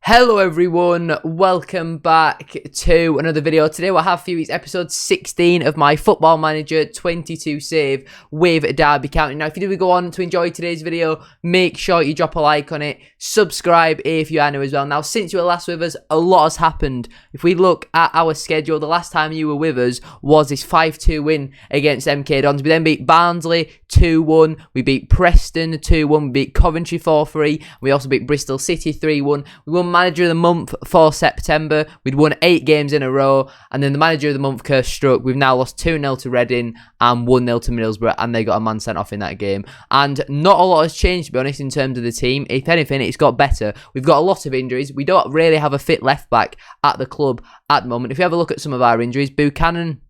Hello everyone, welcome back to another video. Today what I have for you is episode 16 of my Football Manager 22 save with Derby County. Now if you do go on to enjoy today's video, make sure you drop a like on it, subscribe if you are new as well. Now since you were last with us, a lot has happened. If we look at our schedule, the last time you were with us was this 5-2 win against MK Dons. We then beat Barnsley 2-1, we beat Preston 2-1, we beat Coventry 4-3, we also beat Bristol City 3-1, we won Manager of the Month for September. We'd won 8 games in a row, and then the Manager of the Month curse struck. We've now lost 2-0 to Reading and 1-0 to Middlesbrough, and they got a man sent off in that game. And not a lot has changed, to be honest, in terms of the team. If anything, it's got better. We've got a lot of injuries. We don't really have a fit left back at the club at the moment. If you have a look at some of our injuries, Buchanan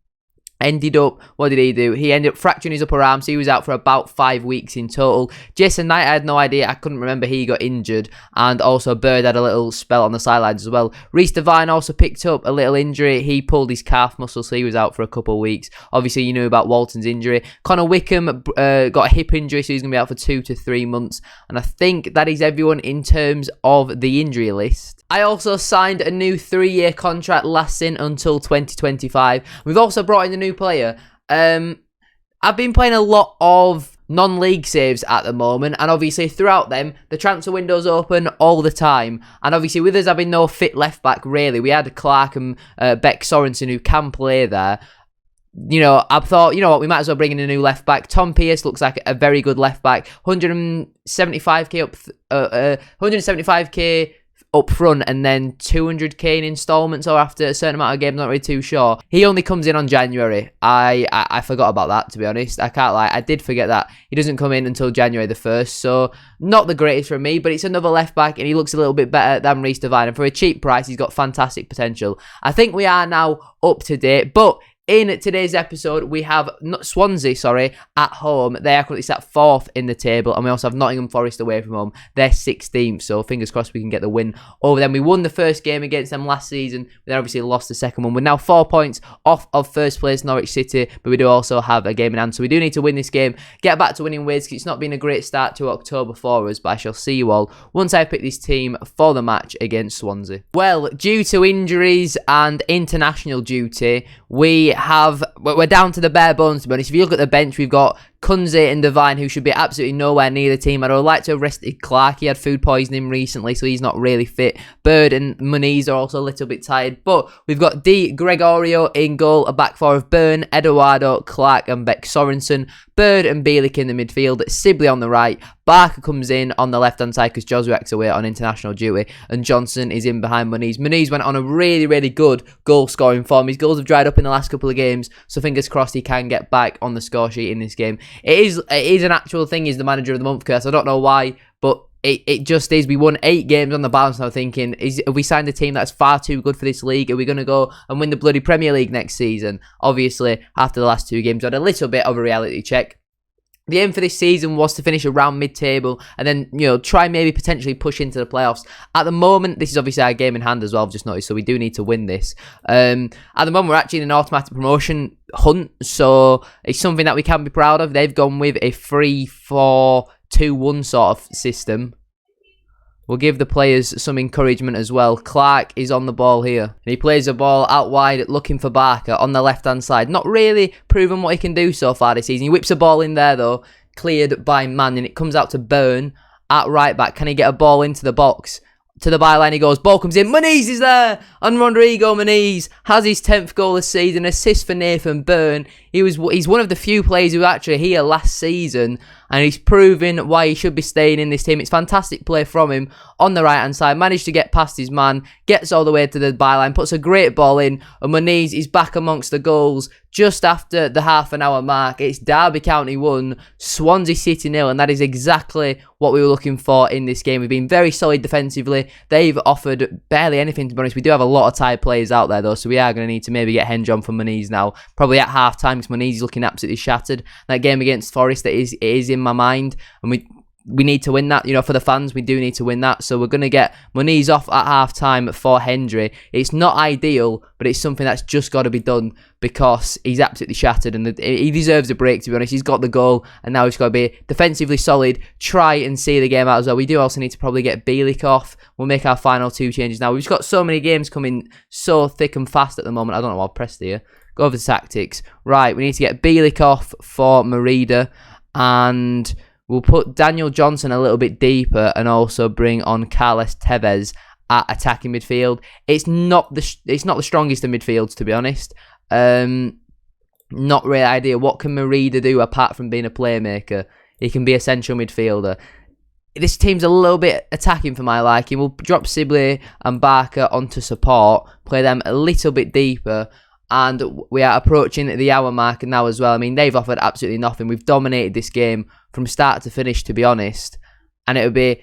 ended up, what did he do? He ended up fracturing his upper arm, so he was out for about 5 weeks in total. Jason Knight, I had no idea. I couldn't remember he got injured. And also Bird had a little spell on the sidelines as well. Reece Devine also picked up a little injury. He pulled his calf muscle, so he was out for a couple of weeks. Obviously, you knew about Walton's injury. Connor Wickham got a hip injury, so he's going to be out for 2 to 3 months. And I think that is everyone in terms of the injury list. I also signed a new 3-year contract lasting until 2025. We've also brought in a new player. I've been playing a lot of non-league saves at the moment, and obviously throughout them, the transfer window's open all the time. And obviously with us having no fit left back, really, we had Clark and Beck Sorensen who can play there. You know, I thought, you know what, we might as well bring in a new left back. Tom Pearce looks like a very good left back. 175k up front, and then 200k in installments or after a certain amount of games, not really too sure. He only comes in on January. I forgot about that, to be honest. I can't lie, I did forget that. He doesn't come in until January the 1st, so not the greatest for me, but it's another left back, and he looks a little bit better than Reece Devine, and for a cheap price, he's got fantastic potential. I think we are now up to date, but in today's episode, we have Swansea, at home. They are currently sat 4th in the table, and we also have Nottingham Forest away from home. They're 16th, so fingers crossed we can get the win over them. We won the first game against them last season, but then obviously lost the second one. We're now 4 points off of first place Norwich City, but we do also have a game in hand, so we do need to win this game, get back to winning ways, because it's not been a great start to October for us, but I shall see you all once I pick this team for the match against Swansea. Well, due to injuries and international duty, we're down to the bare bones, to be honest. If you look at the bench, we've got Kunze and Devine, who should be absolutely nowhere near the team. I'd like to have rested Clark. He had food poisoning recently, so he's not really fit. Bird and Muniz are also a little bit tired. But we've got Di Gregorio in goal, a back four of Byrne, Eduardo, Clark and Beck Sorensen. Bird and Bielik in the midfield. Sibley on the right. Barker comes in on the left-hand side because Josuek's away on international duty. And Johnson is in behind Muniz. Muniz went on a really, really good goal-scoring form. His goals have dried up in the last couple of games, so fingers crossed he can get back on the score sheet in this game. It is an actual thing, he's the Manager of the Month curse. I don't know why, but it just is. We won 8 games on the bounce now, thinking, have we signed a team that's far too good for this league? Are we going to go and win the bloody Premier League next season? Obviously, after the last 2 games, I had a little bit of a reality check. The aim for this season was to finish around mid-table and then, you know, try maybe potentially push into the playoffs. At the moment, this is obviously our game in hand as well, I've just noticed, so we do need to win this. At the moment, we're actually in an automatic promotion hunt, so it's something that we can be proud of. They've gone with a 3-4-2-1 sort of system. We'll give the players some encouragement as well. Clark is on the ball here. And he plays the ball out wide, looking for Barker on the left-hand side. Not really proven what he can do so far this season. He whips a ball in there, though. Cleared by Mann, and it comes out to Byrne at right back. Can he get a ball into the box? To the byline he goes. Ball comes in. Muniz is there. And Rodrigo Muniz has his 10th goal this season. Assist for Nathan Byrne. He's one of the few players who were actually here last season, and he's proven why he should be staying in this team. It's fantastic play from him on the right-hand side. Managed to get past his man, gets all the way to the byline, puts a great ball in, and Muniz is back amongst the goals just after the half-an-hour mark. It's Derby County 1, Swansea City 0, and that is exactly what we were looking for in this game. We've been very solid defensively. They've offered barely anything, to be honest. We do have a lot of tired players out there, though, so we are going to need to maybe get Henge on for Muniz now. Probably at half-time, because Muniz is looking absolutely shattered. That game against Forest, it is in my mind, and we need to win that. For the fans, we do need to win that. So we're going to get Muniz off at half-time for Hendry. It's not ideal, but it's something that's just got to be done because he's absolutely shattered and he deserves a break, to be honest. He's got the goal and now he's got to be defensively solid, try and see the game out as well. We do also need to probably get Bielik off. We'll make our final 2 changes now. We've just got so many games coming so thick and fast at the moment. I don't know what I'll press here. Go over the tactics. Right, we need to get Bielik off for Merida and we'll put Daniel Johnson a little bit deeper and also bring on Carles Tevez at attacking midfield. It's not the strongest of midfields, to be honest. Not really idea. What can Merida do apart from being a playmaker? He can be a central midfielder. This team's a little bit attacking for my liking. We'll drop Sibley and Barker onto support, play them a little bit deeper. And we are approaching the hour mark now as well. I mean, they've offered absolutely nothing. We've dominated this game from start to finish, to be honest. And it would be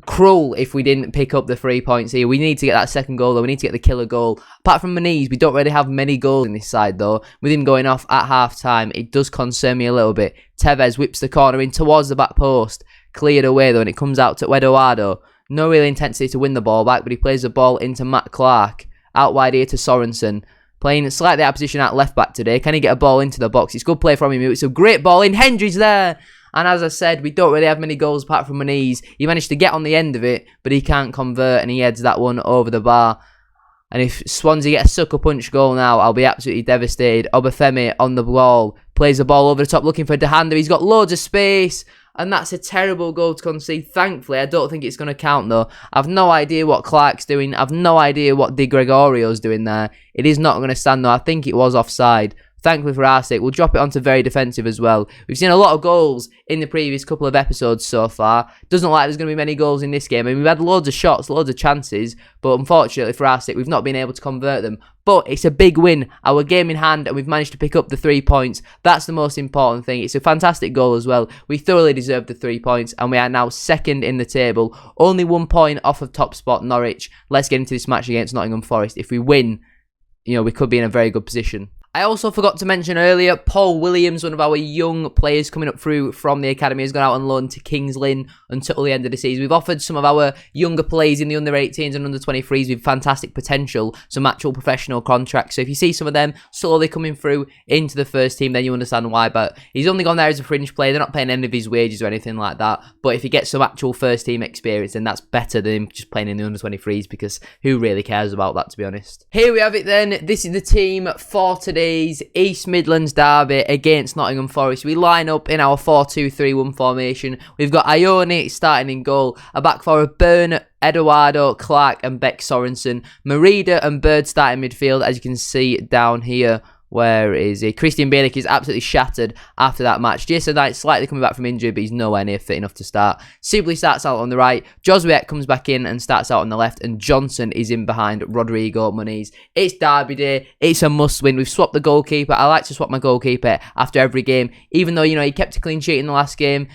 cruel if we didn't pick up the 3 points here. We need to get that second goal, though. We need to get the killer goal. Apart from Muniz, we don't really have many goals in this side, though. With him going off at half-time, it does concern me a little bit. Tevez whips the corner in towards the back post. Cleared away, though, and it comes out to Eduardo. No real intensity to win the ball back, but he plays the ball into Matt Clark. Out wide here to Sorensen. Playing slightly out of position at left back today. Can he get a ball into the box? It's good play from him. It's a great ball in. Hendry's there. And as I said, we don't really have many goals apart from Muniz. He managed to get on the end of it, but he can't convert and he heads that one over the bar. And if Swansea get a sucker punch goal now, I'll be absolutely devastated. Obafemi on the ball. Plays the ball over the top looking for Dehander. He's got loads of space. And that's a terrible goal to concede. Thankfully, I don't think it's going to count, though. I've no idea what Clark's doing. I've no idea what Di Gregorio's doing there. It is not going to stand, though. I think it was offside. Thankfully for our sake, we'll drop it onto very defensive as well. We've seen a lot of goals in the previous couple of episodes so far. Doesn't look like there's going to be many goals in this game. I mean, we've had loads of shots, loads of chances, but unfortunately for our sake, we've not been able to convert them. But it's a big win. Our game in hand, and we've managed to pick up the 3 points. That's the most important thing. It's a fantastic goal as well. We thoroughly deserved the 3 points, and we are now second in the table. Only 1 point off of top spot Norwich. Let's get into this match against Nottingham Forest. If we win, we could be in a very good position. I also forgot to mention earlier, Paul Williams, one of our young players coming up through from the academy, has gone out on loan to Kings Lynn until the end of the season. We've offered some of our younger players in the under-18s and under-23s with fantastic potential, some actual professional contracts. So if you see some of them slowly coming through into the first team, then you understand why. But he's only gone there as a fringe player. They're not paying any of his wages or anything like that. But if he gets some actual first team experience, then that's better than him just playing in the under-23s, because who really cares about that, to be honest? Here we have it then. This is the team for today's East Midlands derby against Nottingham Forest. We line up in our 4-2-3-1 formation. We've got Ione starting in goal, a back four of Byrne, Eduardo, Clark and Beck Sorensen, Merida and Bird starting midfield, as you can see down here. Where is he? Christian Bielik is absolutely shattered after that match. Jason Knight slightly coming back from injury, but he's nowhere near fit enough to start. Sibley starts out on the right. Joswiak comes back in and starts out on the left. And Johnson is in behind Rodrigo Muniz. It's derby day. It's a must win. We've swapped the goalkeeper. I like to swap my goalkeeper after every game. Even though, he kept a clean sheet in the last game.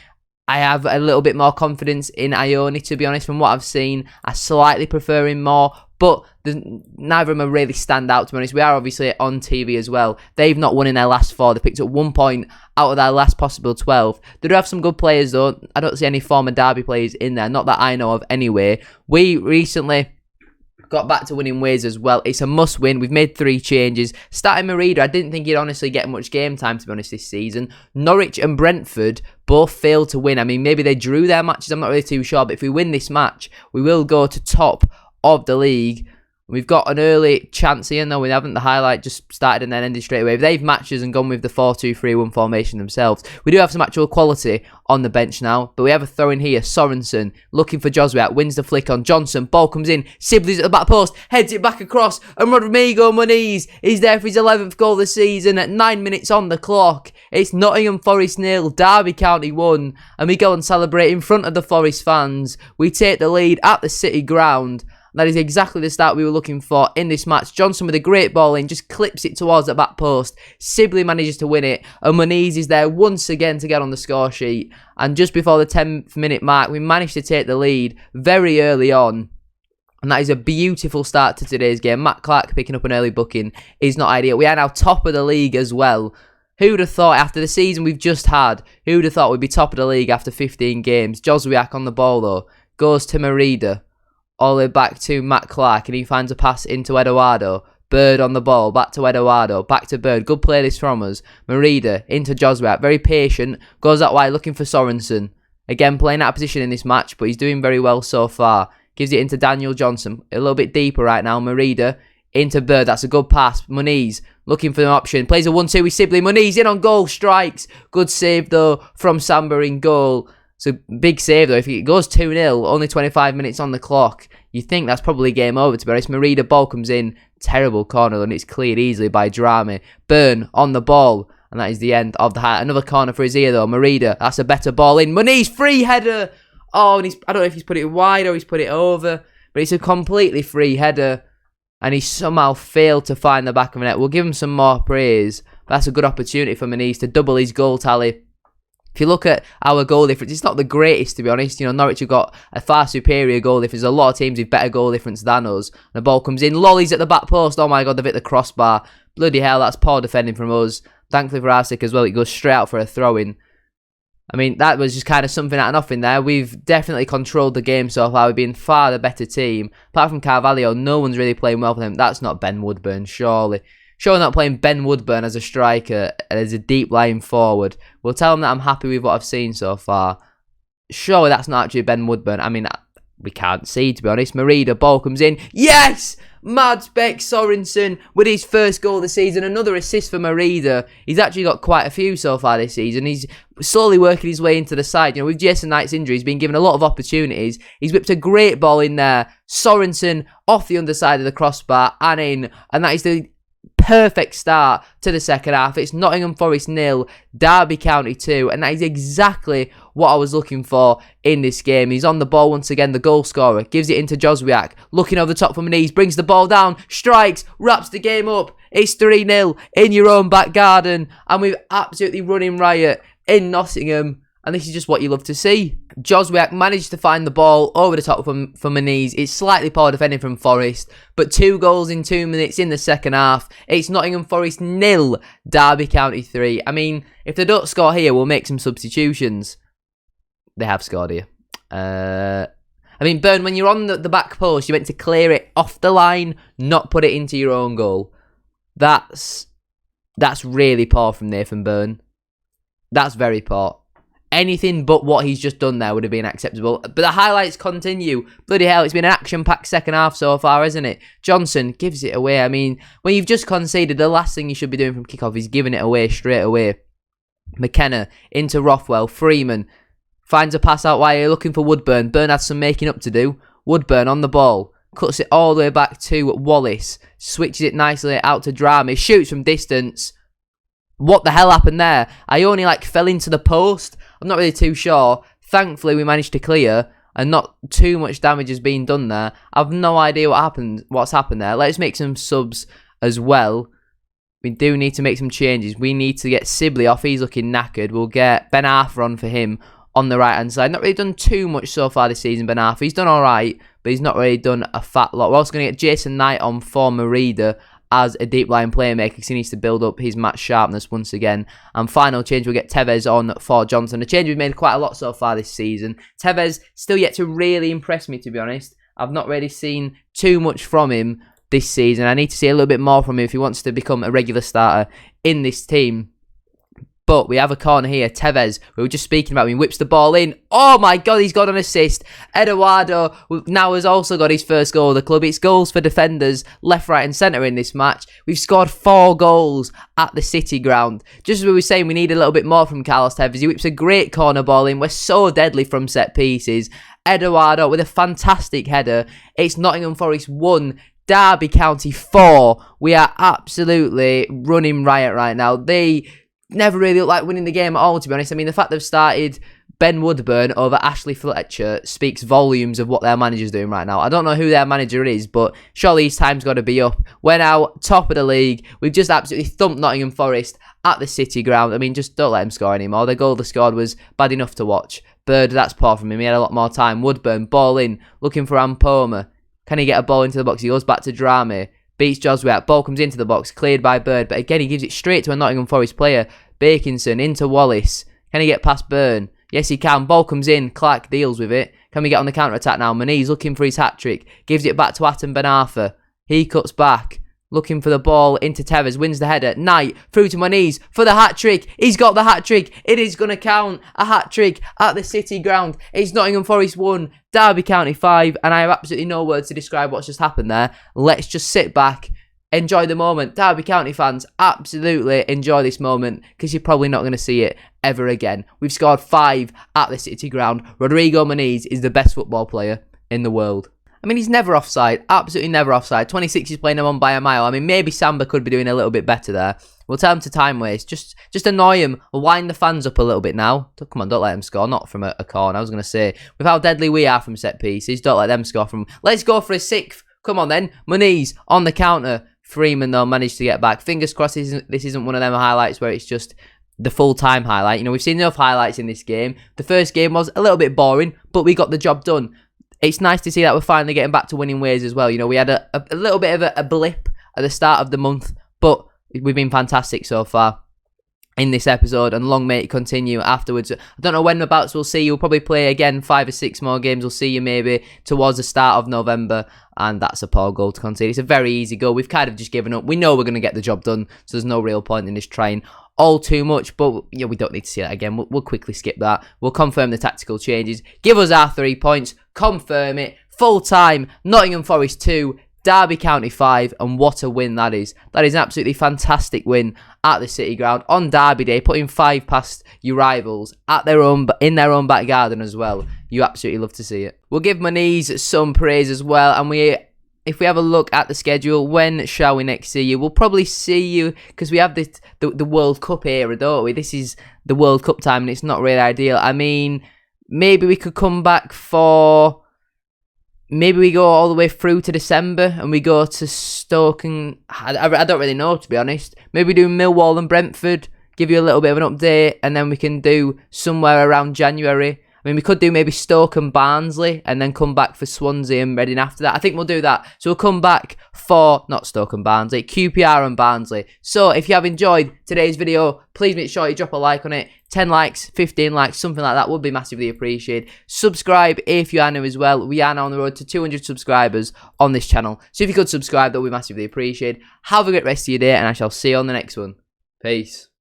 I have a little bit more confidence in Ione, to be honest. From what I've seen, I slightly prefer him more. But neither of them really stand out, to be honest. We are obviously on TV as well. They've not won in their last 4. They picked up 1 point out of their last possible 12. They do have some good players, though. I don't see any former Derby players in there. Not that I know of, anyway. We recently got back to winning ways as well. It's a must win. We've made 3 changes. Starting Merida, I didn't think he'd honestly get much game time, to be honest, this season. Norwich and Brentford both failed to win. I mean, maybe they drew their matches. I'm not really too sure. But if we win this match, we will go to top of the league. We've got an early chance here. No, we haven't. The highlight just started and then ended straight away. If they've matches and gone with the 4-2-3-1 formation themselves. We do have some actual quality on the bench now, but we have a throw in here. Sorensen looking for Joswiak, wins the flick on Johnson. Ball comes in. Sibley's at the back post, heads it back across, and Rodrigo Muniz is there for his 11th goal of the season at 9 minutes on the clock. It's Nottingham Forest 0, Derby County 1, and we go and celebrate in front of the Forest fans. We take the lead at the City ground. That is exactly the start we were looking for in this match. Johnson with a great ball in, just clips it towards the back post. Sibley manages to win it, and Muniz is there once again to get on the score sheet. And just before the 10th minute mark, we managed to take the lead very early on. And that is a beautiful start to today's game. Matt Clark picking up an early booking is not ideal. We are now top of the league as well. Who'd have thought after the season we've just had, who'd have thought we'd be top of the league after 15 games? Joswiak on the ball though, goes to Merida, all the way back to Matt Clark, and he finds a pass into Eduardo. Bird on the ball, back to Eduardo, back to Bird. Good play this from us. Merida into Joswiak, very patient, goes that way looking for Sorensen. Again, playing out of position in this match, but he's doing very well so far. Gives it into Daniel Johnson, a little bit deeper right now. Merida into Bird, that's a good pass. Muniz looking for an option, plays a 1-2 with Sibley. Muniz in on goal, strikes. Good save though from Samba in goal. So big save though. If it goes 2-0, only 25 minutes on the clock, you think that's probably game over, to be honest. Merida ball comes in, terrible corner, and it's cleared easily by Drame. Burn on the ball, and that is the end of the hat. Another corner for his ear though. Merida, that's a better ball in. Muniz, free header. Oh, and I don't know if he's put it wide or he's put it over, but it's a completely free header, and he somehow failed to find the back of the net. We'll give him some more praise. That's a good opportunity for Muniz to double his goal tally. If you look at our goal difference, it's not the greatest, to be honest. You know, Norwich have got a far superior goal difference. There's a lot of teams with better goal difference than us. The ball comes in. Lolly's at the back post. Oh my God, they've hit the crossbar. Bloody hell, that's poor defending from us. Thankfully for our sake as well, it goes straight out for a throw-in. I mean, that was just kind of something out of nothing there. We've definitely controlled the game so far. We've been far the better team. Apart from Carvalho, no one's really playing well for them. That's not Ben Woodburn, surely. Surely not playing Ben Woodburn as a striker and as a deep line forward. We'll tell him that I'm happy with what I've seen so far. Surely that's not actually Ben Woodburn. I mean, we can't see, to be honest. Merida, ball comes in. Yes! Mads Beck Sorensen with his first goal of the season. Another assist for Merida. He's actually got quite a few so far this season. He's slowly working his way into the side. You know, with Jason Knight's injury, he's been given a lot of opportunities. He's whipped a great ball in there. Sorensen off the underside of the crossbar and in. And that is the perfect start to the second half. It's Nottingham Forest 0, Derby County 2, and that is exactly what I was looking for in this game. He's on the ball once again, the goal scorer, gives it into Joswiak, looking over the top from Muniz, brings the ball down, strikes, wraps the game up. It's 3-0 in your own back garden, and we're absolutely running riot in Nottingham. And this is just what you love to see. Joswiak managed to find the ball over the top from Muniz. It's slightly poor defending from Forest, but 2 goals in 2 minutes in the second half. It's Nottingham Forest 0, Derby County 3. I mean, if they don't score here, we'll make some substitutions. They have scored here. I mean, Burn, when you're on the back post, you're meant to clear it off the line, not put it into your own goal. That's really poor from Nathan Burn. That's very poor. Anything but what he's just done there would have been acceptable. But the highlights continue. Bloody hell, it's been an action-packed second half so far, isn't it? Johnson gives it away. I mean, when you've just conceded, the last thing you should be doing from kickoff is giving it away straight away. McKenna into Rothwell. Freeman finds a pass out wide, looking for Woodburn. Burn has some making up to do. Woodburn on the ball. Cuts it all the way back to Wallace. Switches it nicely out to Drame. Shoots from distance. What the hell happened there? Ione fell into the post. I'm not really too sure. Thankfully, we managed to clear and not too much damage has been done there. I've no idea what's happened there. Let's make some subs as well. We do need to make some changes. We need to get Sibley off. He's looking knackered. We'll get Ben Arthur on for him on the right-hand side. Not really done too much so far this season, Ben Arthur. He's done all right, but he's not really done a fat lot. We're also going to get Jason Knight on for Merida as a deep line playmaker because he needs to build up his match sharpness once again. And final change, we'll get Tevez on for Johnson. A change we've made quite a lot so far this season. Tevez still yet to really impress me, to be honest. I've not really seen too much from him this season. I need to see a little bit more from him if he wants to become a regular starter in this team. But we have a corner here. Tevez, we were just speaking about him. He whips the ball in. Oh my God, he's got an assist. Eduardo now has also got his first goal of the club. It's goals for defenders, left, right and centre in this match. We've scored 4 goals at the City ground. Just as we were saying, we need a little bit more from Carlos Tevez. He whips a great corner ball in. We're so deadly from set pieces. Eduardo with a fantastic header. It's Nottingham Forest 1, Derby County 4. We are absolutely running riot right now. They never really looked like winning the game at all, to be honest. I mean, the fact they've started Ben Woodburn over Ashley Fletcher speaks volumes of what their manager's doing right now. I don't know who their manager is, but surely his time's got to be up. We're now top of the league. We've just absolutely thumped Nottingham Forest at the City ground. I mean, just don't let him score anymore. The goal they scored was bad enough to watch. Bird, that's poor from him. He had a lot more time. Woodburn, ball in, looking for Ampoma. Can he get a ball into the box? He goes back to Drame. Beats Joswiak. Ball comes into the box. Cleared by Bird. But again, he gives it straight to a Nottingham Forest player. Bakinson into Wallace. Can he get past Byrne? Yes, he can. Ball comes in. Clark deals with it. Can we get on the counter-attack now? Maniz looking for his hat-trick. Gives it back to Atten Ben Arfa. He cuts back. Looking for the ball into Tevez. Wins the header. Knight through to Maniz for the hat-trick. He's got the hat-trick. It is going to count. A hat-trick at the City ground. It's Nottingham Forest 1, Derby County 5. And I have absolutely no words to describe what's just happened there. Let's just sit back. Enjoy the moment. Derby County fans, absolutely enjoy this moment because you're probably not going to see it ever again. We've scored 5 at the City ground. Rodrigo Maniz is the best football player in the world. I mean, he's never offside. Absolutely never offside. 26 is playing him on by a mile. I mean, maybe Samba could be doing a little bit better there. We'll tell him to time waste. Just annoy him. We'll wind the fans up a little bit now. Come on, don't let them score. Not from a corner. I was going to say, with how deadly we are from set pieces, don't let them score from... Let's go for a 6th. Come on then. Maniz on the counter. Freeman, though, managed to get back. Fingers crossed this isn't one of them highlights where it's just the full-time highlight. You know, we've seen enough highlights in this game. The first game was a little bit boring, but we got the job done. It's nice to see that we're finally getting back to winning ways as well. You know, we had a little bit of a blip at the start of the month, but we've been fantastic so far in this episode, and long may it continue afterwards. I don't know when abouts we'll see you. We'll probably play again 5 or 6 more games. We'll see you maybe towards the start of November, and that's a poor goal to concede. It's a very easy goal. We've kind of just given up. We know we're going to get the job done, so there's no real point in just trying all too much, but yeah, we don't need to see that again. We'll quickly skip that. We'll confirm the tactical changes. Give us our 3 points. Confirm it. Full time. Nottingham Forest 2. Derby County 5, and what a win that is. That is an absolutely fantastic win at the City ground on Derby Day, putting 5 past your rivals in their own back garden as well. You absolutely love to see it. We'll give Maniz some praise as well, and if we have a look at the schedule, when shall we next see you? We'll probably see you, because we have the World Cup era, don't we? This is the World Cup time, and it's not really ideal. I mean, maybe we could come back for... Maybe we go all the way through to December and we go to Stoke and... I don't really know, to be honest. Maybe do Millwall and Brentford, give you a little bit of an update, and then we can do somewhere around January. I mean, we could do maybe Stoke and Barnsley and then come back for Swansea and Reading after that. I think we'll do that. So we'll come back for, not Stoke and Barnsley, QPR and Barnsley. So if you have enjoyed today's video, please make sure you drop a like on it. 10 likes, 15 likes, something like that would be massively appreciated. Subscribe if you are new as well. We are now on the road to 200 subscribers on this channel. So if you could subscribe, that would be massively appreciated. Have a great rest of your day, and I shall see you on the next one. Peace.